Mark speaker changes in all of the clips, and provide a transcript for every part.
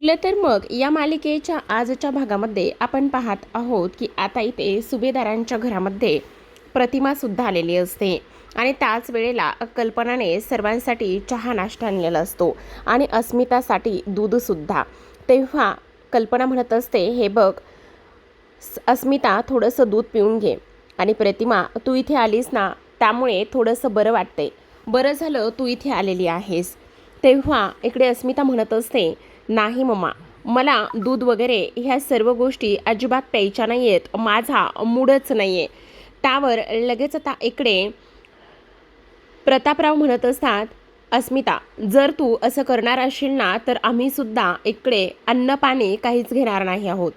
Speaker 1: म्हटलं तर मग या मालिकेच्या आजच्या भागामध्ये आपण पाहत आहोत की आता इथे सुभेदारांच्या घरामध्ये प्रतिमासुद्धा आलेली असते आणि त्याच वेळेला कल्पनाने सर्वांसाठी चहा नाश्ता आणलेला असतो आणि अस्मितासाठी दूधसुद्धा. तेव्हा कल्पना म्हणत असते, हे बघ अस्मिता, थोडंसं दूध पिऊन घे. आणि प्रतिमा, तू इथे आलीस ना, त्यामुळे थोडंसं बरं वाटते. बरं झालं तू इथे आलेली आहेस. तेव्हा इकडे अस्मिता म्हणत असते, नाही मम्मा, मला दूध वगैरे ह्या सर्व गोष्टी अजिबात प्यायच्या नाही आहेत, माझा मूडच नाही आहे. त्यावर लगेच आता इकडे प्रतापराव म्हणत असतात, अस्मिता, जर तू असं करणार असशील ना, तर आम्हीसुद्धा इकडे अन्न पाणी काहीच घेणार नाही आहोत.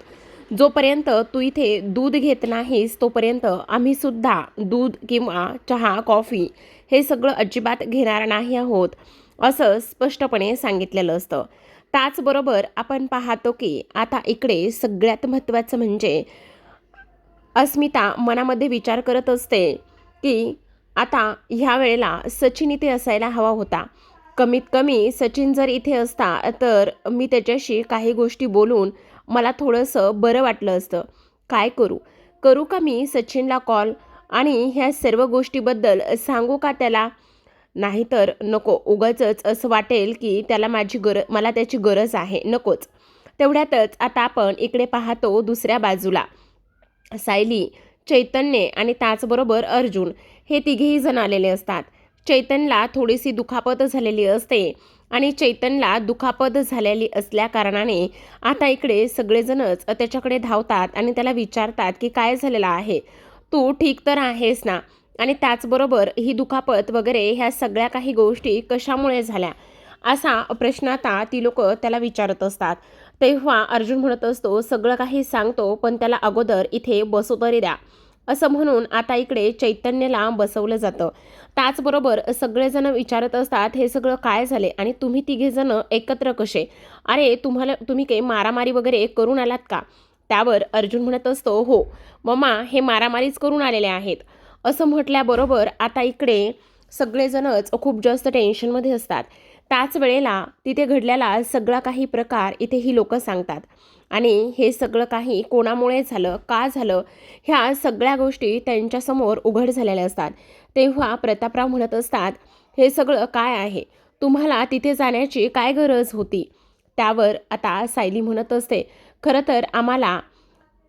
Speaker 1: जोपर्यंत तू इथे दूध घेत नाहीस तोपर्यंत आम्हीसुद्धा दूध किंवा चहा कॉफी हे सगळं अजिबात घेणार नाही आहोत, असं स्पष्टपणे सांगितलेलं असतं. त्याचबरोबर आपण पाहतो की आता इकडे सगळ्यात महत्त्वाचं म्हणजे अस्मिता मनामध्ये विचार करत असते की आता ह्या वेळेला सचिन इथे असायला हवा होता. कमीत कमी सचिन जर इथे असता तर मी त्याच्याशी काही गोष्टी बोलून मला थोडंसं बरं वाटलं असतं. काय करू? करू का मी सचिनला कॉल आणि ह्या सर्व गोष्टीबद्दल सांगू का त्याला? नाहीतर नको, उगाचच असं वाटेल की मला त्याची गरज आहे, नकोच. तेवढ्यातच आता आपण इकडे पाहतो दुसऱ्या बाजूला सायली, चैतन्य आणि त्याचबरोबर अर्जुन हे तिघेही जण आलेले असतात. चैतन्यला थोडीशी दुखापत झालेली असते आणि चैतन्यला दुखापत झालेली असल्या कारणाने आता इकडे सगळेजणच त्याच्याकडे धावतात आणि त्याला विचारतात की काय झालेलं आहे, तू ठीक तर आहेस ना? आणि त्याचबरोबर ही दुखापत वगैरे ह्या सगळ्या काही गोष्टी कशामुळे झाल्या, असा प्रश्न आता ती लोक त्याला विचारत असतात. तेव्हा अर्जुन म्हणत असतो, सगळं काही सांगतो, पण त्याला अगोदर इथे बसू तरी द्या, असं म्हणून आता इकडे चैतन्यला बसवलं जातं. त्याचबरोबर सगळेजण विचारत असतात, हे सगळं काय झाले आणि तुम्ही तिघेजण एकत्र कसे? अरे तुम्ही काही मारामारी वगैरे करून आलात का? त्यावर अर्जुन म्हणत असतो, हो मम्मा, हे मारामारीच करून आलेले आहेत. असं म्हटल्याबरोबर आता इकडे सगळेजणच खूप जास्त टेन्शनमध्ये असतात. त्याच वेळेला तिथे घडलेला सगळा काही प्रकार इथे ही लोक सांगतात आणि हे सगळं काही कोणामुळे झालं, का झालं, ह्या सगळ्या गोष्टी त्यांच्यासमोर उघड झालेल्या असतात. तेव्हा प्रतापराव म्हणत असतात, हे सगळं काय आहे? तुम्हाला तिथे जाण्याची काय गरज होती? त्यावर आता सायली म्हणत असते, खरं तर आम्हाला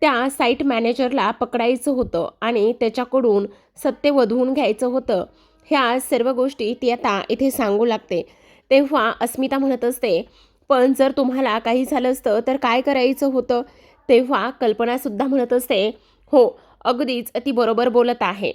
Speaker 1: त्या साईट मॅनेजरला पकडायचं होतं आणि त्याच्याकडून सत्य वधवून घ्यायचं होतं. ह्या सर्व गोष्टी ती आता इथे सांगू लागते. तेव्हा अस्मिता म्हणत असते, पण जर तुम्हाला काही झालं असतं तर काय करायचं होतं? तेव्हा कल्पनासुद्धा म्हणत असते, हो, अगदीच ती बरोबर बोलत आहे.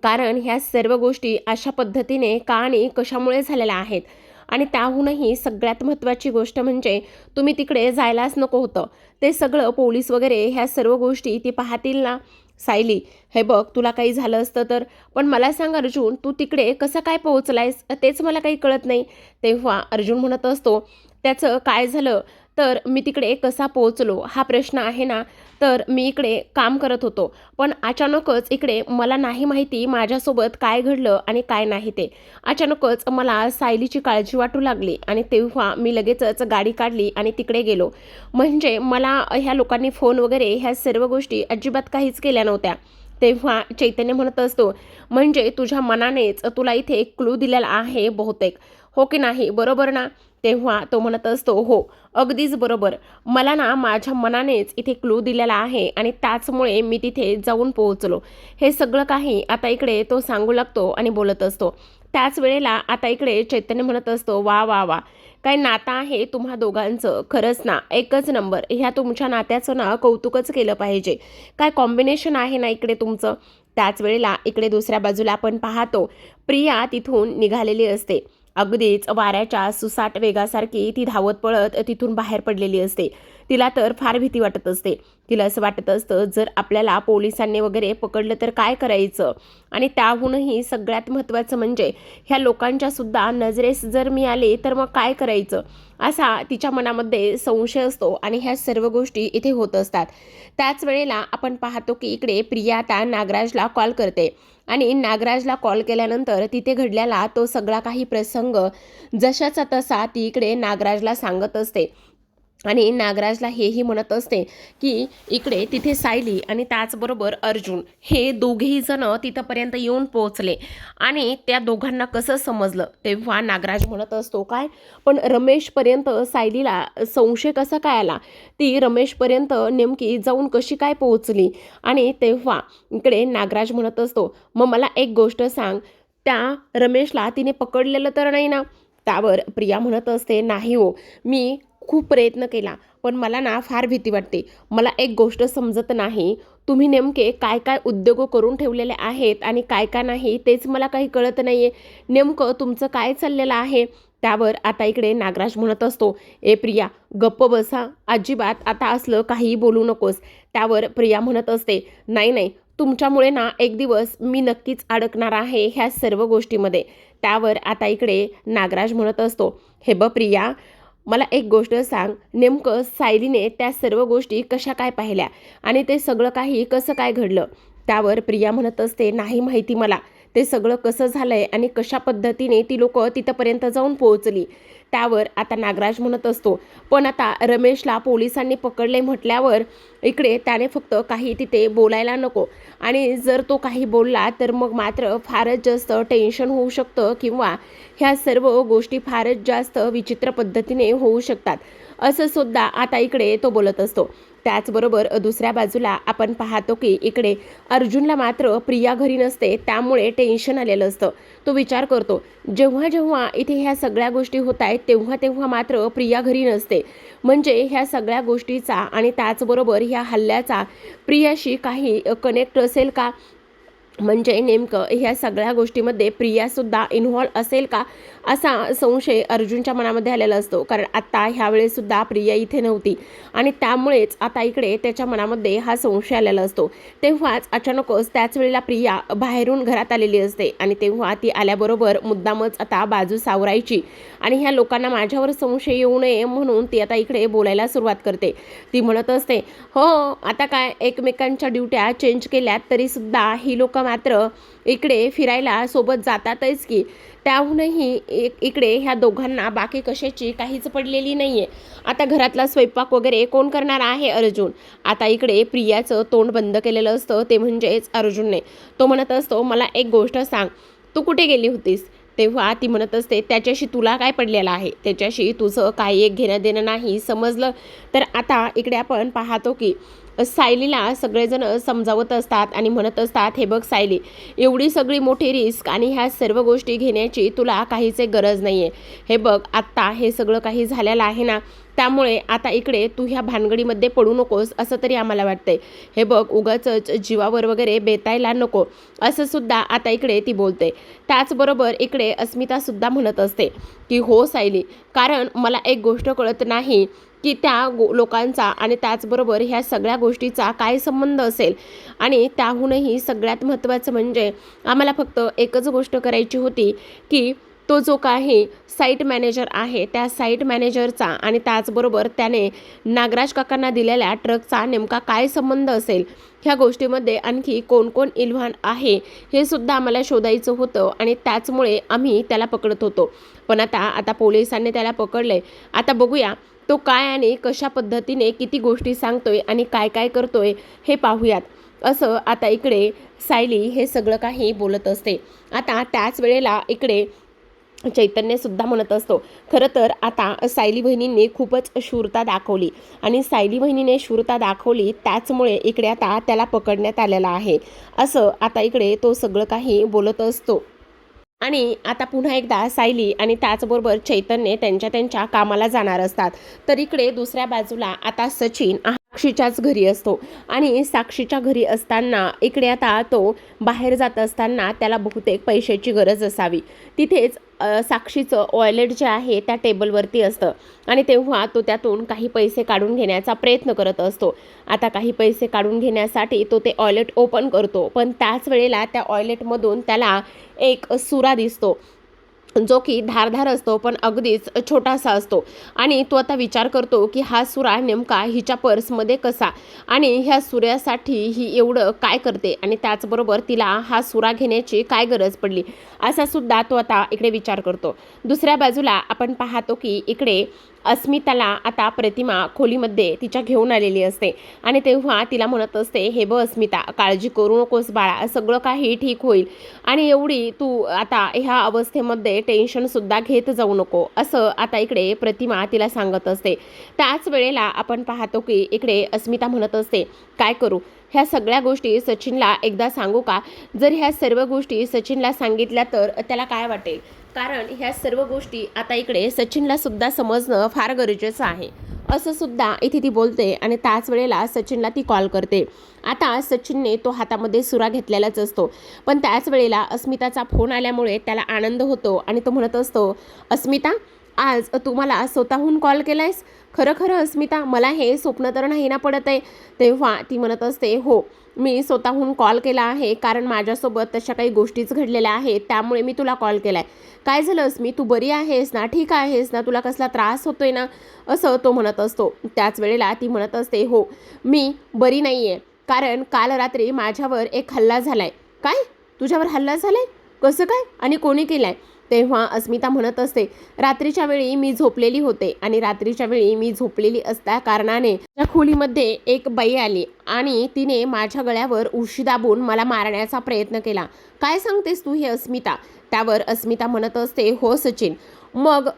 Speaker 1: कारण ह्या सर्व गोष्टी अशा पद्धतीने का आणि कशामुळे झालेल्या आहेत. आणि त्याहूनही सगळ्यात महत्त्वाची गोष्ट म्हणजे तुम्ही तिकडे जायलाच नको होतं. ते सगळं पोलीस वगैरे ह्या सर्व गोष्टी ती पाहतील ना. सायली, हे बघ, तुला काही झालं असतं तर, पण मला सांग अर्जुन, तू तिकडे कसं काय पोहोचलायस तेच मला काही कळत नाही. तेव्हा अर्जुन म्हणत असतो, त्याचं काय झालं तर मी तिकडे कसा पोहोचलो हा प्रश्न आहे ना. तर मी इकडे काम करत होतो, पण अचानकच इकडे मला नाही माहिती माझ्यासोबत काय घडलं आणि काय नाही ते. अचानकच मला सायलीची काळजी वाटू लागली आणि तेव्हा मी लगेचच गाडी काढली आणि तिकडे गेलो. म्हणजे मला ह्या लोकांनी फोन वगैरे ह्या सर्व गोष्टी अजिबात काहीच केल्या नव्हत्या. तेव्हा चैतन्य म्हणत असतो, म्हणजे तुझ्या मनानेच तुला इथे एक क्लू दिलेला आहे बहुतेक, हो की नाही, बरोबर ना? तेव्हा तो म्हणत असतो, हो, अगदीच बरोबर. मला ना माझ्या मनानेच इथे क्लू दिलेला आहे आणि त्याचमुळे मी तिथे जाऊन पोहोचलो. हे सगळं काही आता इकडे तो सांगू लागतो आणि बोलत असतो. त्याच वेळेला आता इकडे चैतन्य म्हणत असतो, वा वा वा, काय नातं आहे तुम्हा दोघांचं, खरंच ना, एकच नंबर. ह्या तुमच्या नात्याचं ना कौतुकच केलं पाहिजे. काय कॉम्बिनेशन आहे ना इकडे तुमचं. त्याच वेळेला इकडे दुसऱ्या बाजूला आपण पाहतो, प्रिया तिथून निघालेली असते. अगदीच वाऱ्याच्या सुसाट वेगासारखी ती धावत पळत तिथून बाहेर पडलेली असते. तिला तर फार भीती वाटत असते. तिला असं वाटत असतं, जर आपल्याला पोलिसांनी वगैरे पकडलं तर काय करायचं? आणि त्याहूनही सगळ्यात महत्त्वाचं म्हणजे ह्या लोकांच्या सुद्धा नजरेस जर मी आले तर मग काय करायचं? असा तिच्या मनामध्ये संशय असतो आणि ह्या सर्व गोष्टी इथे होत असतात. त्याच वेळेला आपण पाहतो की इकडे प्रिया आता नागराजला कॉल करते आणि नागराजला कॉल केल्यानंतर तिथे घडलेला तो सगळा काही प्रसंग जशाचा तसा ती इकडे नागराजला सांगत असते. आणि नागराजला हेही म्हणत असते की इकडे तिथे सायली आणि त्याचबरोबर अर्जुन हे दोघेही जण तिथंपर्यंत येऊन पोहोचले आणि त्या दोघांना कसं समजलं तेव्हा नागराज म्हणत असतो काय पण रमेशपर्यंत सायलीला संशय कसा काय आला, ती रमेशपर्यंत नेमकी जाऊन कशी काय पोहोचली. आणि तेव्हा इकडे नागराज म्हणत असतो मग मला एक गोष्ट सांग, त्या रमेशला तिने पकडलेलं तर नाही ना. त्यावर प्रिया म्हणत असते नाही हो, मी खूप प्रयत्न केला पण मला ना फार भीती वाटते. मला एक गोष्ट समजत नाही, तुम्ही नेमके काय काय उद्योग करून ठेवलेले आहेत आणि काय काय नाही तेच मला काही कळत नाहीये. नेमकं तुमचं काय चाललेलं आहे. त्यावर आता इकडे नागराज म्हणत असतो ए प्रिया गप्प बसा, अजिबात आता असलं काहीही बोलू नकोस. त्यावर प्रिया म्हणत असते नाही नाही, तुमच्यामुळे ना एक दिवस मी नक्कीच अडकणार आहे ह्या सर्व गोष्टीमध्ये. त्यावर आता इकडे नागराज म्हणत असतो हे ब प्रिया, मला एक गोष्ट सांग, नेमकं सायलीने त्या सर्व गोष्टी कशा काय पाहिल्या आणि ते सगळं काही कसं काय घडलं. त्यावर प्रिया म्हणत असते नाही माहिती मला ते सगळं कसं झालंय आणि कशा पद्धतीने ती लोक तिथंपर्यंत जाऊन पोहोचली. त्यावर आता नागराज म्हणत असतो पण आता रमेशला पोलिसांनी पकडले म्हटल्यावर इकडे त्याने फक्त काही तिथे बोलायला नको आणि जर तो काही बोलला तर मग मात्र फारच जास्त टेन्शन होऊ शकतं किंवा ह्या सर्व गोष्टी फारच जास्त विचित्र पद्धतीने होऊ शकतात असं सुद्धा आता इकडे तो बोलत असतो. त्याचबरोबर दुसऱ्या बाजूला आपण पाहतो की इकडे अर्जुनला मात्र प्रिया घरी नसते त्यामुळे टेन्शन आलेलं असतं. तो विचार करतो जेव्हा जेव्हा इथे ह्या सगळ्या गोष्टी होत आहेत तेव्हा तेव्हा मात्र प्रिया घरी नसते, म्हणजे ह्या सगळ्या गोष्टीचा आणि त्याचबरोबर ह्या हल्ल्याचा प्रियाशी काही कनेक्ट असेल का, म्हणजे नेमकं ह्या सगळ्या गोष्टीमध्ये प्रियासुद्धा इन्व्हॉल्व असेल का असा संशय अर्जुनच्या मनामध्ये आलेला असतो. कारण आत्ता ह्यावेळेसुद्धा प्रिया इथे नव्हती आणि त्यामुळेच आता इकडे त्याच्या मनामध्ये हा संशय आलेला असतो. तेव्हाच अचानकच त्याच वेळेला प्रिया बाहेरून घरात आलेली असते आणि तेव्हा ती आल्याबरोबर मुद्दामच आता बाजू सावरायची आणि ह्या लोकांना माझ्यावर संशय येऊ नये म्हणून ती आता इकडे बोलायला सुरुवात करते. ती म्हणत असते हो आता काय एकमेकांच्या ड्युट्या चेंज केल्यात तरीसुद्धा ही लोक मात्र इकडे फिरायला सोबत जातातच की. त्याहूनही इकडे ह्या दोघांना बाकी कशाची काहीच पडलेली नाहीये. आता घरातला स्वयंपाक वगैरे कोण करणार आहे अर्जुन. आता इकडे प्रियाचं तोंड बंद केलेलं असतं ते म्हणजेच अर्जुनने. तो म्हणत असतो मला एक गोष्ट सांग, तू कुठे गेली होतीस. तेव्हा ती म्हणत असते त्याच्याशी तुला काय पडलेलं आहे, त्याच्याशी तुझं काही एक घेणं देणं नाही समजलं. तर आता इकडे आपण पाहतो की सायलीला सगळेजण समजावत असतात आणि म्हणत असतात हे बघ सायली, एवढी सगळी मोठी रिस्क आणि ह्या सर्व गोष्टी घेण्याची तुला काहीच गरज नाही आहे. हे बघ आत्ता हे सगळं काही झालेलं आहे ना, त्यामुळे आता इकडे तू ह्या भानगडीमध्ये पडू नकोस असं तरी आम्हाला वाटतंय. हे बघ उगाचच जीवावर वगैरे बेतायला नको असं सुद्धा आता इकडे ती बोलते. त्याचबरोबर इकडे अस्मितासुद्धा म्हणत असते की हो सायली, कारण मला एक गोष्ट कळत नाही की त्या लोकांचा आणि त्याचबरोबर ह्या सगळ्या गोष्टीचा काय संबंध असेल. आणि त्याहूनही सगळ्यात महत्त्वाचं म्हणजे आम्हाला फक्त एकच गोष्ट करायची होती की तो जो काही साईट मॅनेजर आहे त्या साईट मॅनेजरचा आणि त्याचबरोबर त्याने नागराज काकांना दिलेल्या ट्रकचा नेमका काय संबंध असेल, ह्या गोष्टीमध्ये आणखी कोण कोण इन्व्हॉल्व आहे हे सुद्धा आम्हाला शोधायचं होतं आणि त्याचमुळे आम्ही त्याला पकडत होतो. पण आता पोलिसांनी त्याला पकडलंय. आता बघूया तो काय आणि कशा पद्धतीने किती गोष्टी सांगतोय आणि काय काय करतोय हे पाहूयात असं आता इकडे सायली हे सगळं काही बोलत असते. आता त्याच वेळेला इकडे चैतन्यसुद्धा म्हणत असतो खरं तर आता सायली बहिणींनी खूपच शूरता दाखवली आणि सायली बहिणीने शूरता दाखवली त्याचमुळे इकडे आता त्याला पकडण्यात आलेला आहे असं आता इकडे तो सगळं काही बोलत असतो. आणि आता पुन्हा एकदा सायली आणि त्याचबरोबर चैतन्य त्यांच्या कामाला जाणार असतात. तर इकडे दुसऱ्या बाजूला आता सचिन साक्षीच्याच घरी असतो आणि साक्षीच्या घरी असताना इकडे आता तो बाहेर जात असताना त्याला बहुतेक पैशाची गरज असावी. तिथेच साक्षीचं वॉलेट जे आहे त्या टेबलवरती असतं आणि तेव्हा तो त्यातून काही पैसे काढून घेण्याचा प्रयत्न करत असतो. आता काही पैसे काढून घेण्यासाठी तो ते वॉलेट ओपन करतो, पण त्याच वेळेला त्या वॉलेटमधून त्याला एक सुरा दिसतो जो की धारधार असतो पण अगदीच छोटासा असतो. आणि तो आता विचार करतो की हा सुरा नेमका हिच्या पर्समध्ये कसा आणि ह्या सुऱ्यासाठी ही एवढं काय करते आणि त्याचबरोबर तिला हा सुरा घेण्याची काय गरज पडली असा सुद्धा तो आता इकडे विचार करतो. दुसऱ्या बाजूला आपण पाहतो की इकडे अस्मिताला आता प्रतिमा खोलीमध्ये तिच्या घेऊन आलेली असते आणि तेव्हा तिला म्हणत असते, हे बघ अस्मिता, काळजी करू नकोस बाळा, सगळं काही ठीक होईल आणि एवढी तू आता ह्या अवस्थेमध्ये टेन्शनसुद्धा घेत जाऊ नको, असं आता इकडे प्रतिमा तिला सांगत असते. त्याच वेळेला आपण पाहतो की इकडे अस्मिता म्हणत असते, काय करू, ह्या सगळ्या गोष्टी सचिनला एकदा सांगू का? जर ह्या सर्व गोष्टी सचिनला सांगितल्या तर त्याला काय वाटेल? कारण ह्या सर्व गोष्टी आता इकडे सचिनला सुद्धा समजणं फार गरजेचं आहे, असं सुद्धा इथे ती बोलते आणि त्याच वेळेला सचिनला ती कॉल करते. आता सचिनने तो हातामध्ये सुरा घेतलेलाच असतो, पण त्याच वेळेला अस्मिताचा फोन आल्यामुळे त्याला आनंद होतो आणि तो म्हणत असतो, अस्मिता, आज तू मला स्वतःहून कॉल केलायस? खरं खरं अस्मिता, मला हे स्वप्न तर नाही ना पडत आहे. तेव्हा ती म्हणत असते, हो, मी स्वतःहून कॉल केला आहे, कारण माझ्यासोबत तशा काही गोष्टीच घडलेल्या आहेत, त्यामुळे मी तुला कॉल केला आहे. काय झालं अस्मी, तू बरी आहेस ना, ठीक आहेस ना, तुला कसला त्रास होतोय ना, असं तो म्हणत असतो. त्याच वेळेला ती म्हणत असते, हो, मी बरी नाही आहे, कारण काल रात्री माझ्यावर एक हल्ला झाला आहे. काय, तुझ्यावर हल्ला झाला आहे? कसं काय आणि कोणी केला आहे? तेव्हा अस्मिता म्हणत असते, रात्रीच्या वेळी मी झोपलेली होते आणि रात्रीच्या वेळी मी झोपलेली असल्या कारणाने त्या खोलीमध्ये एक बाई आली आणि तिने माझ्या गळ्यावर उशी दाबून मला मारण्याचा प्रयत्न केला. काय सांगतेस तू हे अस्मिता? त्यावर अस्मिता म्हणत असते, हो सचिन, मग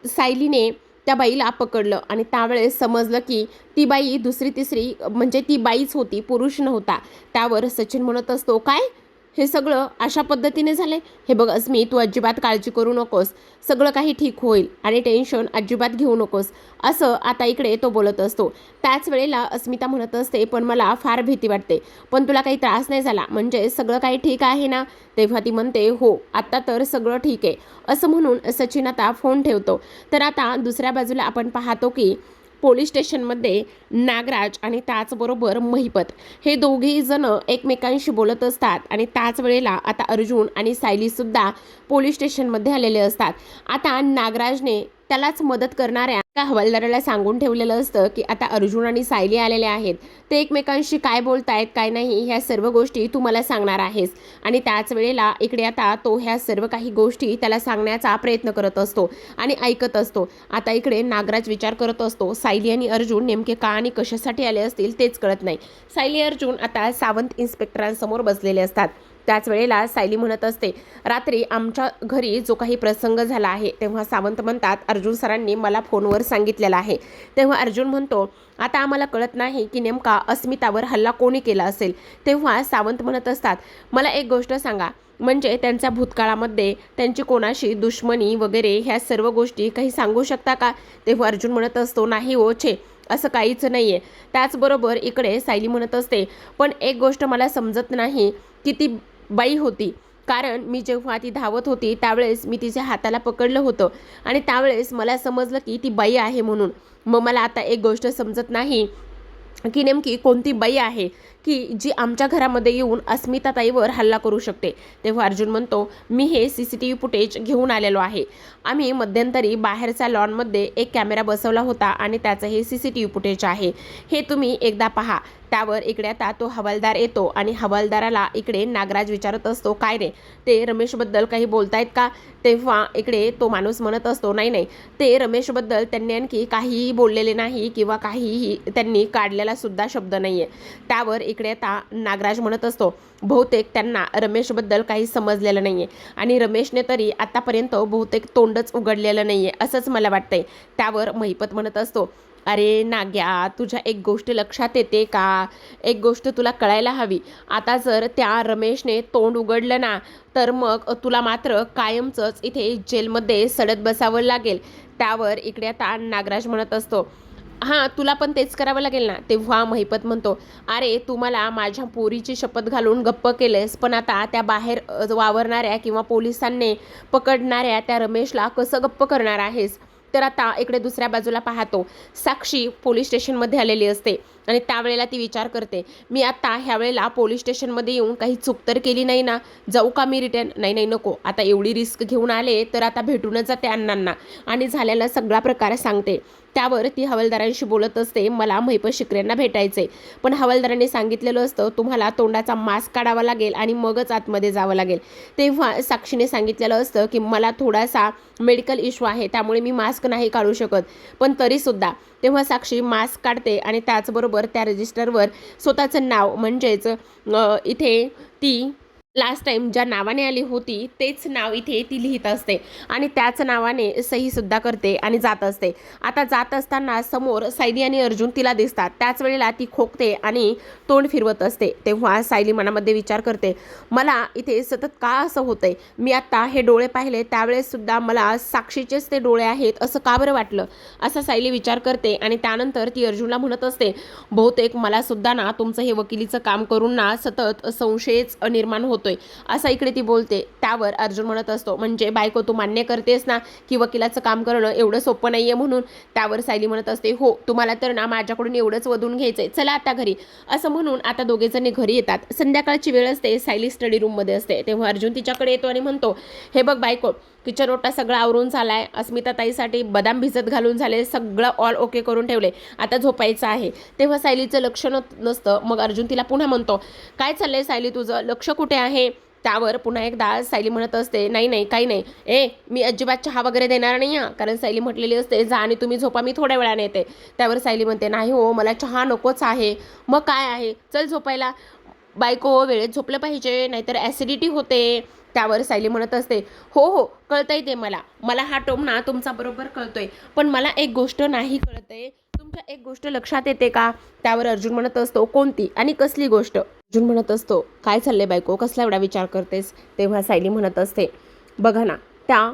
Speaker 1: सायलीने त्या बाईला पकडलं आणि त्यावेळेस समजलं की ती बाई दुसरी तिसरी म्हणजे ती बाईच होती, पुरुष नव्हता. त्यावर सचिन म्हणत असतो, काय, हे सगळं अशा पद्धतीने झालंय? हे बघ अस्मी, तू अजिबात काळजी करू नकोस, सगळं काही ठीक होईल आणि टेन्शन अजिबात घेऊ नकोस, असं आता इकडे तो बोलत असतो. त्याच वेळेला अस्मिता म्हणत असते, पण मला फार भीती वाटते, पण तुला काही त्रास नाही झाला म्हणजे सगळं काही ठीक आहे ना? तेव्हा ती म्हणते, हो, आता तर सगळं ठीक आहे, असं म्हणून सचिन आता फोन ठेवतो. तर आता दुसऱ्या बाजूला आपण पाहतो की पोलीस स्टेशनमध्ये नागराज आणि त्याचबरोबर महिपत हे दोघेही जण एकमेकांशी बोलत असतात आणि त्याच वेळेला आता अर्जुन आणि सायलीसुद्धा पोलीस स्टेशनमध्ये आलेले असतात. आता नागराजने त्यालाच मदत करणाऱ्या एका हवालदाराला सांगून ठेवलेलं असतं की आता अर्जुन आणि सायली आलेले आहेत, ते एकमेकांशी काय बोलतायत काय नाही ह्या सर्व गोष्टी तू मला सांगणार आहेस. आणि त्याच वेळेला इकडे आता तो ह्या सर्व काही गोष्टी त्याला सांगण्याचा प्रयत्न करत असतो आणि ऐकत असतो. आता इकडे नागराज विचार करत असतो, सायली आणि अर्जुन नेमके का आणि कशासाठी आले असतील तेच कळत नाही. सायली अर्जुन आता सावंत इन्स्पेक्टरांसमोर बसलेले असतात. त्याच वेळेला सायली म्हणत असते, रात्री आमच्या घरी जो काही प्रसंग झाला आहे तेव्हा सावंत म्हणतात, अर्जुन सरांनी मला फोनवर सांगितलेलं आहे. तेव्हा अर्जुन म्हणतो, आता आम्हाला कळत नाही की नेमका अस्मितावर हल्ला कोणी केला असेल. तेव्हा सावंत म्हणत असतात, मला एक गोष्ट सांगा, म्हणजे त्यांच्या भूतकाळामध्ये त्यांची कोणाशी दुश्मनी वगैरे ह्या सर्व गोष्टी काही सांगू शकता का? तेव्हा अर्जुन म्हणत असतो, नाही हो छे, असं काहीच नाही आहे. त्याचबरोबर इकडे सायली म्हणत असते, पण एक गोष्ट मला समजत नाही की ती बाई होती, कारण मी जेव्हा ती धावत होती त्यावेळेस मी तिच्या हाताला पकडलं होतं आणि त्यावेळेस मला समजलं की ती बाई आहे म्हणून. मग मला आता एक गोष्ट समजत नाही की नेमकी कोणती बाई आहे की जी आमच्या घरामध्ये येऊन अस्मिताताईवर हल्ला करू शकते. तेव्हा अर्जुन म्हणतो, मी हे CCTV फुटेज घेऊन आलेलो आहे. आम्ही मध्यंतरी बाहेरच्या लॉनमध्ये एक कॅमेरा बसवला होता आणि त्याचं हे CCTV फुटेज आहे, हे तुम्ही एकदा पहा. त्यावर इकडे आता तो हवालदार येतो आणि हवालदाराला इकडे नागराज विचारत असतो, काय रे, ते रमेशबद्दल काही बोलतायत का? तेव्हा इकडे तो माणूस म्हणत असतो, नाही नाही, ते रमेशबद्दल त्यांनी आणखी काहीही बोललेले नाही किंवा काहीही त्यांनी काढलेला सुद्धा शब्द नाही आहे. त्यावर इकडे आता नागराज म्हणत असतो, बहुतेक त्यांना रमेशबद्दल काही समजलेलं नाही आहे आणि रमेशने तरी आतापर्यंत बहुतेक तोंडच उघडलेलं नाही आहे असंच मला वाटतंय. त्यावर महिपत म्हणत असतो, अरे नाग्या, तुझ्या एक गोष्ट लक्षात येते का? एक गोष्ट तुला कळायला हवी, आता जर त्या रमेशने तोंड उघडलं ना तर मग तुला मात्र कायमचंच इथे जेलमध्ये सडत बसावं लागेल. त्यावर इकडे आता नागराज म्हणत असतो, हां, तुला पण तेच करावं लागेल ना? तेव्हा महिपत म्हणतो, अरे तू मला माझ्या पोरीची शपथ घालून गप्प केलेस, पण आता त्या बाहेर वावरणाऱ्या किंवा पोलिसांनी पकडणाऱ्या त्या रमेशला कसं गप्प करणार आहेस? तर आता इकडे दुसऱ्या बाजूला पाहतो, साक्षी पोलीस स्टेशनमध्ये आलेली असते आणि त्यावेळेला ती विचार करते, मी आता ह्यावेळेला पोलीस स्टेशनमध्ये येऊन काही चूक तर केली नाही ना? जाऊ का मी रिटर्न? नाही नाही, नको, आता एवढी रिस्क घेऊन आले तर आता भेटूनच जाते अण्णांना आणि झालेला सगळा प्रकार सांगते. त्यावर ती हवालदारांशी बोलत असते, मला महिपत शिकऱ्यांना भेटायचे, पण हवालदारांनी सांगितलेलं असतं तुम्हाला तोंडाचा मास्क काढावा लागेल आणि मगच आतमध्ये जावं लागेल. तेव्हा साक्षीने सांगितलेलं असतं की मला थोडासा मेडिकल इश्यू आहे, त्यामुळे मी मास्क नाही काढू शकत. पण तरीसुद्धा तेव्हा साक्षी मास्क काढते आणि त्याचबरोबर त्या रजिस्टरवर स्वतःचं नाव म्हणजेच इथे ती लास्ट टाइम ज्या नावाने आली होती तेच नाव इथे ती लिहित असते आणि त्याच नावाने सहीसुद्धा करते आणि जात असते. आता जात असताना समोर सायली आणि अर्जुन तिला दिसतात. त्याच वेळेला ती खोकते आणि तोंड फिरवत असते. तेव्हा सायली मनामध्ये विचार करते, मला इथे सतत का असं होतंय? मी आता हे डोळे पाहिले त्यावेळेस सुद्धा मला साक्षीचेच ते डोळे आहेत असं का बरं वाटलं? असा सायली विचार करते आणि त्यानंतर ती अर्जुनला म्हणत असते, बहुतेक मला सुद्धा ना तुमचं हे वकिलीचं काम करून ना सतत संशयच निर्माण होतोय असं इकडे ती बोलते. त्यावर अर्जुन म्हणत असतो, म्हणजे बायको तू मान्य करतेस ना की वकिलाचं काम करणं एवढं सोपं नाहीये म्हणून? त्यावर सायली म्हणत असते, हो तुम्हाला तर ना माझ्याकडून एवढंच वधून घ्यायचंय, चला आता घरी. असं म्हणून आता दोघे जणी घरी येतात. संध्याकाळची वेळ असते, सायली स्टडी रूम मध्ये असते. तेव्हा अर्जुन तिच्याकडे येतो आणि म्हणतो, हे बघ बायको, किचन ओटा सगळं आवरून झालाय, अस्मिता ताईसाठी बदाम भिजत घालून झाले, सगळं ऑल ओके करून ठेवले, आता झोपायचं आहे. तेव्हा सायलीचं लक्ष नसतं. मग अर्जुन तिला पुन्हा म्हणतो, काय चाललंय सायली तुझं, लक्ष कुठे आहे? त्यावर पुन्हा एकदा सायली म्हणत असते, नाही नाही काही नाही, मी अजिबात चहा वगैरे देणार नाही हां, कारण सायली म्हटलेली असते जा आणि तुम्ही झोपा, मी थोड्या वेळाने येते. त्यावर सायली म्हणते, नाही हो मला चहा नकोच आहे. मग काय आहे, चल झोपायला. बायको वेळेत झोपलं पाहिजे, नाहीतर ॲसिडिटी होते. त्यावर सायली म्हणत असते, हो हो कळतंय ते मला हा टोमणा तुमचा बरोबर कळतोय, पण मला एक गोष्ट नाही कळतंय, तुमच्या एक गोष्ट लक्षात येते का? त्यावर अर्जुन म्हणत असतो, कोणती आणि कसली गोष्ट? अर्जुन म्हणत असतो, काय चाललंय बायको, कसला एवढा विचार करतेस? तेव्हा सायली म्हणत असते, बघा ना, त्या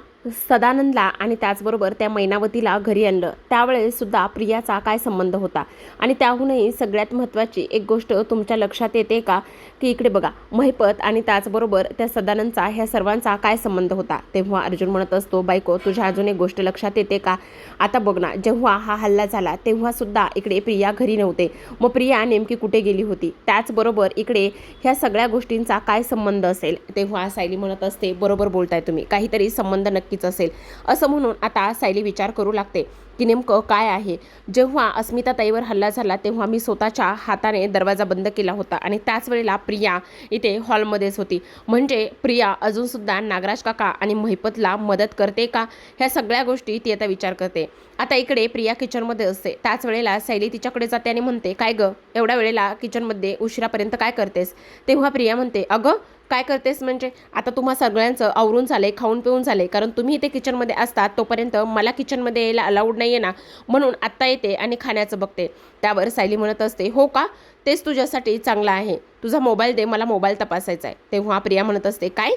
Speaker 1: सदानंदला आणि त्याचबरोबर त्या मैनावतीला घरी आणलं त्यावेळेस सुद्धा प्रियाचा काय संबंध होता? आणि त्याहूनही सगळ्यात महत्त्वाची एक गोष्ट तुमच्या लक्षात येते का, की इकडे बघा महिपत आणि त्याचबरोबर त्या सदानंदचा ह्या सर्वांचा काय संबंध होता? तेव्हा अर्जुन म्हणत असतो, बायको तुझ्या अजून एक गोष्ट लक्षात येते का? आता बघ ना, जेव्हा हा हल्ला झाला तेव्हा सुद्धा इकडे प्रिया घरी नव्हते, मग प्रिया नेमकी कुठे गेली होती? त्याचबरोबर इकडे ह्या सगळ्या गोष्टींचा काय संबंध असेल? तेव्हा सायली म्हणत असते, बरोबर बोलताय तुम्ही, काहीतरी संबंध नक्कीच असेल. असं म्हणून आता सायली विचार करू लागते की नेमकं काय आहे. जेव्हा अस्मिता ताईवर हल्ला झाला तेव्हा मी स्वतःच्या हाताने दरवाजा बंद केला होता आणि त्याच वेळेला प्रिया इथे हॉलमध्येच होती, म्हणजे प्रिया अजूनसुद्धा नागराज काका आणि महिपतला मदत करते का? ह्या सगळ्या गोष्टी ती आता विचार करते. आता इकडे प्रिया किचनमध्ये असते. त्याच वेळेला सायली तिच्याकडे जाते आणि म्हणते, काय गं एवढ्या वेळेला किचनमध्ये उशिरापर्यंत काय करतेस? तेव्हा प्रिया म्हणते, अगं काय करतेस म्हणजे, आता तुम्हा सगळ्यांचं आवरून झालंय, खाऊन पिऊन झालंय, कारण तुम्ही इथे किचनमध्ये असतात तोपर्यंत मला किचनमध्ये यायला अलाउड नाही आहे ना, म्हणून आत्ता येते आणि खाण्याचं बघते. त्यावर सायली म्हणत असते, हो का, तेच तुझ्यासाठी चांगलं आहे, तुझा मोबाईल दे, मला मोबाईल तपासायचा आहे. तेव्हा प्रिया म्हणत असते, काय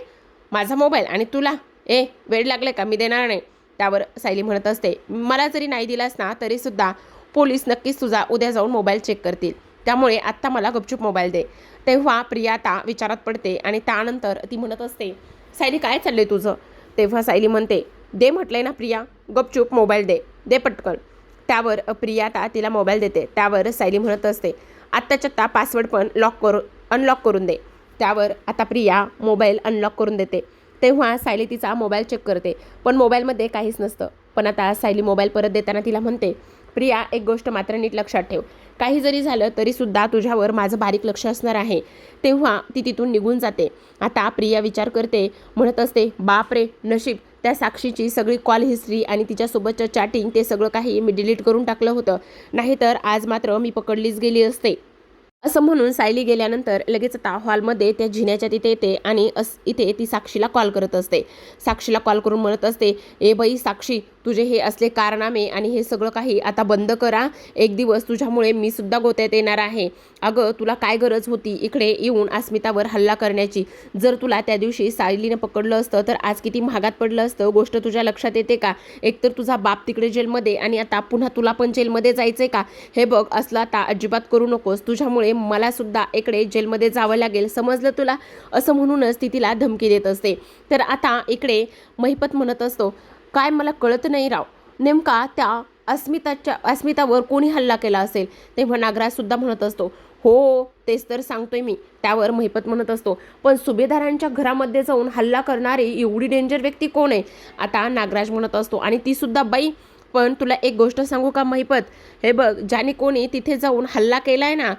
Speaker 1: माझा मोबाईल आणि तुला, वेळ लागले का, मी देणार नाही. त्यावर सायली म्हणत असते, मला जरी नाही दिलास ना तरीसुद्धा पोलीस नक्कीच तुझा उद्या जाऊन मोबाईल चेक करतील, त्यामुळे आत्ता मला गपचूप मोबाईल दे. तेव्हा प्रिया आता विचारात पडते आणि त्यानंतर ती म्हणत असते, सायली काय चाललंय तुझं? तेव्हा सायली म्हणते, दे म्हटलंय ना प्रिया, गपचूप मोबाईल दे, दे पटकन. त्यावर प्रिया आता तिला मोबाईल देते. त्यावर सायली म्हणत असते, आत्ताच्या आत्ता पासवर्ड पण अनलॉक करून दे. त्यावर आता प्रिया मोबाईल अनलॉक करून देते. तेव्हा सायली तिचा मोबाईल चेक करते, पण मोबाईलमध्ये काहीच नसतं. पण आता सायली मोबाईल परत देताना तिला म्हणते, प्रिया एक गोष्ट मात्र नीट लक्षात ठेव, काही जरी झालं तरीसुद्धा तुझ्यावर माझं बारीक लक्ष असणार आहे. तेव्हा ती तिथून निघून जाते. आता प्रिया विचार करते, म्हणत असते, बापरे नशीब त्या साक्षीची सगळी कॉल हिस्ट्री आणि तिच्यासोबतचं चॅटिंग ते सगळं काही मी डिलीट करून टाकलं होतं, नाहीतर आज मात्र मी पकडलीच गेली असते. असं म्हणून सायली गेल्यानंतर लगेच आता हॉलमध्ये त्या जिन्याच्या तिथे येते आणि इथे ती साक्षीला कॉल करत असते. साक्षीला कॉल करून म्हणत असते, ए बाई साक्षी, तुझे हे असले कारनामे आणि हे सगळं काही आता बंद करा, एक दिवस तुझ्यामुळे मी सुद्धा गोत्यात येणार आहे. अगं तुला काय गरज होती इकडे येऊन अस्मितावर हल्ला करण्याची? जर तुला त्या दिवशी सायलीनं पकडलं असतं तर आज किती महागात पडलं असतं. गोष्ट तुझ्या लक्षात येते का? एकतर तुझा बाप तिकडे जेलमध्ये आणि आता पुन्हा तुला पण जेलमध्ये जायचंय का? हे बघ असलं आता अजिबात करू नकोस, तुझ्यामुळे मला सुद्धा इकडे जेलमध्ये जावं लागेल, समजलं तुला? असं म्हणूनच ती तिला धमकी देत असते. तर आता इकडे महिपत म्हणत असतो, काय मला कळत नाही राव, नेमका त्या अस्मितावर कोणी हल्ला केला असेल? तेव्हा नागराज सुद्धा म्हणत असतो, हो तेच तर सांगतोय मी. त्यावर महिपत म्हणत असतो, पण सुभेदारांच्या घरामध्ये जाऊन हल्ला करणारी एवढी डेंजर व्यक्ती कोण आहे? आता नागराज म्हणत असतो, आणि ती सुद्धा बाई, पण तुला एक गोष्ट सांगू का महिपत, हे बघ, ज्याने कोणी तिथे जाऊन हल्ला केलाय ना,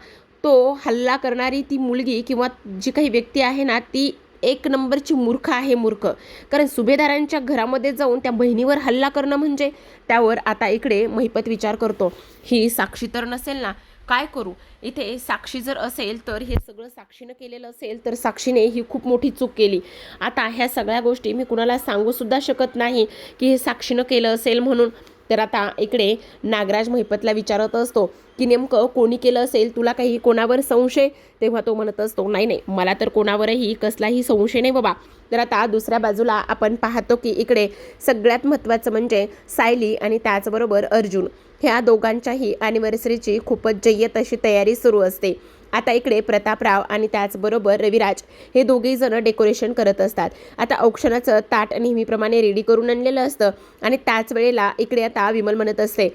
Speaker 1: तो हल्ला करणारी ती मुलगी किंवा जी काही व्यक्ती आहे ना, ती एक नंबरची मूर्ख आहे, मूर्ख. कारण सुभेदारांच्या घरामध्ये जाऊन त्या बहिणीवर हल्ला करणं म्हणजे. त्यावर आता इकडे महिपत विचार करतो, ही साक्षी तर नसेल ना, काय करू. इथे साक्षी जर असेल तर हे सगळं साक्षीनं केलेलं असेल तर साक्षीने ही खूप मोठी चूक केली. आता ह्या सगळ्या गोष्टी मी कुणाला सांगू सुद्धा शकत नाही की हे साक्षीनं केलं असेल म्हणून. तर आता इकडे नागराज महिपतला विचारत असतो की नेमकं कोणी केलं असेल, तुला काही कोणावर संशय. तेव्हा तो म्हणत असतो, नाही नाही, मला तर कोणावरही कसलाही संशय नाही बाबा. तर आता दुसऱ्या बाजूला आपण पाहतो की इकडे सगळ्यात महत्त्वाचं म्हणजे सायली आणि त्याचबरोबर अर्जुन, ह्या दोघांच्याही ॲनिव्हर्सरीची खूपच जय्यत अशी तयारी सुरू असते. आता इकडे प्रतापराव आणि त्याचबरोबर रविराज हे दोघेही जण डेकोरेशन करत असतात. आता औक्षणाचं ताट नेहमीप्रमाणे रेडी करून आणलेलं असतं आणि त्याच वेळेला इकडे आता विमल म्हणत असते,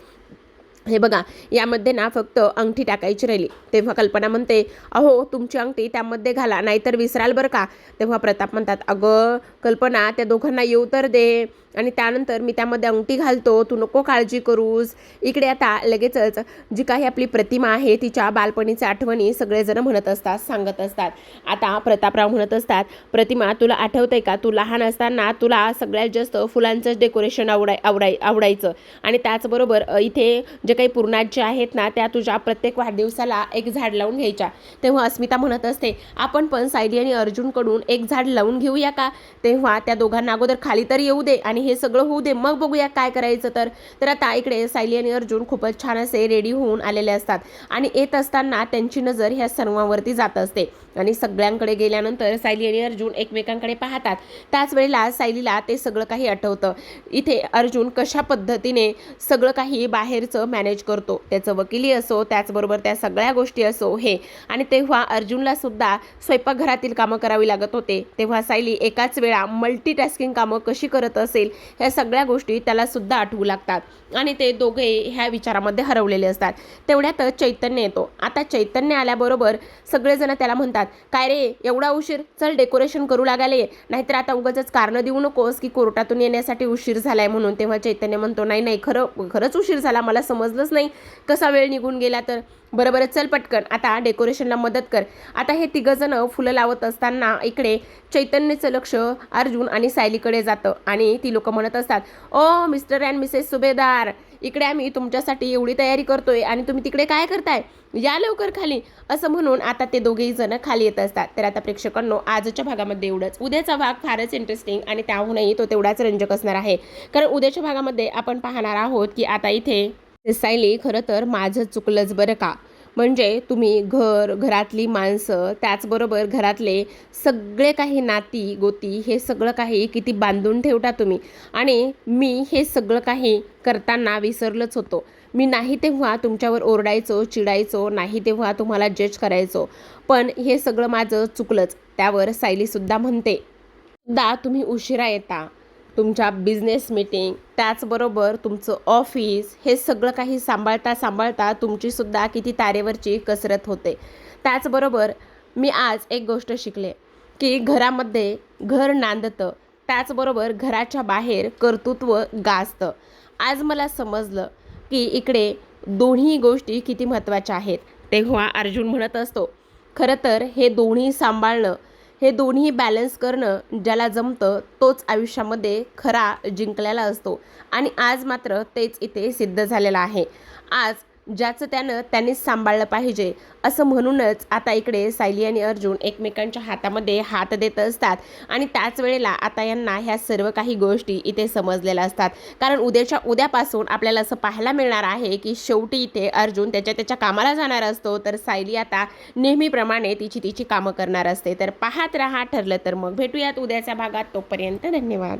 Speaker 1: हे बघा, यामध्ये ना फक्त अंगठी टाकायची राहिली. तेव्हा कल्पना म्हणते, अहो तुमची अंगठी त्यामध्ये घाला, नाहीतर विसराल बरं का. तेव्हा प्रताप म्हणतात, अगं कल्पना, त्या दोघांना येऊ तर दे आणि त्यानंतर मी त्यामध्ये अंगठी घालतो, तू नको काळजी करूस. इकडे आता लगेचच जी काही आपली प्रतिमा आहे तिच्या बालपणीच्या आठवणी सगळेजण म्हणत असतात, सांगत असतात. आता प्रतापराव म्हणत असतात, प्रतिमा तुला आठवतंय का, तू लहान असताना तुला सगळ्यात जास्त फुलांचंच डेकोरेशन आवडायचं आणि त्याचबरोबर इथे जे काही पूर्णाज्या आहेत ना, त्या तुझ्या प्रत्येक वाढदिवसाला एक झाड लावून घ्यायच्या. तेव्हा अस्मिता म्हणत असते, आपण पण सायली आणि अर्जुनकडून एक झाड लावून घेऊया का. तेव्हा त्या दोघांना अगोदर खाली तर येऊ दे आणि हे सगळं होऊ दे, मग बघूया काय करायचं. तर आता इकडे सायली आणि अर्जुन खूपच छान असे रेडी होऊन आलेले असतात आणि येत असताना त्यांची नजर ह्या सर्वांवरती जात असते आणि सगळ्यांकडे गेल्यानंतर सायली आणि अर्जुन एकमेकांकडे पाहतात. त्याच वेळेला सायलीला ते सगळं काही आठवतं. इथे अर्जुन कशा पद्धतीने सगळं काही बाहेरचं मॅनेज करतो, त्याचं वकिली असो, त्याचबरोबर त्या सगळ्या गोष्टी असो हे. आणि तेव्हा अर्जुनला सुद्धा स्वयंपाकघरातील कामं करावी लागत होते. तेव्हा सायली एकाच वेळा मल्टीटास्किंग कामं कशी करत असेल, ह्या सगळ्या गोष्टी त्याला सुद्धा आठवू लागतात आणि ते दोघे ह्या विचारामध्ये हरवलेले असतात. तेवढ्यातच चैतन्य येतो. आता चैतन्य आल्याबरोबर सगळेजण त्याला म्हणतात, काय रे एवढा उशीर, चल डेकोरेशन करू लागाले, नाहीतर आता उगाचच कारणं देऊ नकोस की कोर्टातून येण्यासाठी उशीर झालाय म्हणून. तेव्हा चैतन्य म्हणतो, नाही नाही, खरंच उशीर झाला, मला समजलंच नाही कसा वेळ निघून गेला. तर बरं चल पटकन आता डेकोरेशनला मदत कर. आता हे तिघंजण फुलं लावत असताना इकडे चैतन्याचं लक्ष अर्जुन आणि सायलीकडे जातं आणि ती लोक म्हणत असतात, ओ मिस्टर अँड मिसेस सुभेदार, इकडे आम्ही तुमच्यासाठी एवढी तयारी करतोय आणि तुम्ही तिकडे काय करताय, या लवकर खाली. असं म्हणून आता ते दोघेही जण खाली येत असतात. तर आता प्रेक्षकांनो, आजच्या भागामध्ये एवढंच. उद्याचा भाग फारच इंटरेस्टिंग आणि त्याहूनही तो तेवढाच रंजक असणार आहे. कारण उद्याच्या भागामध्ये आपण पाहणार आहोत की आता इथे सायली, खरं तर माझं चुकलंच बरं का. म्हणजे तुम्ही घरातली माणसं, त्याचबरोबर घरातले सगळे काही नाती गोती, हे सगळं काही किती बांधून ठेवता तुम्ही. आणि मी हे सगळं काही करताना विसरलंच होतो. मी नाही तेव्हा तुमच्यावर ओरडायचो, चिडायचो, नाही तेव्हा तुम्हाला जज करायचो, पण हे सगळं माझं चुकलंच. त्यावर सायलीसुद्धा म्हणते, सुद्धा तुम्ही उशिरा येता, तुमच्या बिझनेस मीटिंग, त्याचबरोबर तुमचं ऑफिस, हे सगळं काही सांभाळता तुमचीसुद्धा किती तारेवरची कसरत होते. त्याचबरोबर मी आज एक गोष्ट शिकले की घरामध्ये घर नांदतं, त्याचबरोबर घराच्या बाहेर कर्तृत्व गाजतं. आज मला समजलं की इकडे दोन्ही गोष्टी किती महत्त्वाच्या आहेत. तेव्हा अर्जुन म्हणत असतो, खरं तर हे दोन्ही सांभाळणं, हे दोन्ही बॅलन्स करणं ज्याला जमतं तोच आयुष्यामध्ये खरा जिंकलेला असतो. आणि आज मात्र तेच इथे सिद्ध झालेलं आहे. आज ज्याचं त्यांनीच सांभाळलं पाहिजे. असं म्हणूनच आता इकडे सायली आणि अर्जुन एकमेकांच्या हातामध्ये हात देत असतात आणि त्याच वेळेला आता यांना ह्या सर्व काही गोष्टी इथे समजलेल्या असतात. कारण उद्यापासून आपल्याला असं पाहायला मिळणार आहे की शेवटी इथे अर्जुन त्याच्या कामाला जाणार असतो, तर सायली आता नेहमीप्रमाणे तिची कामं करणार असते. तर पाहत राहा, ठरलं तर मग भेटूयात उद्याच्या भागात. तोपर्यंत धन्यवाद.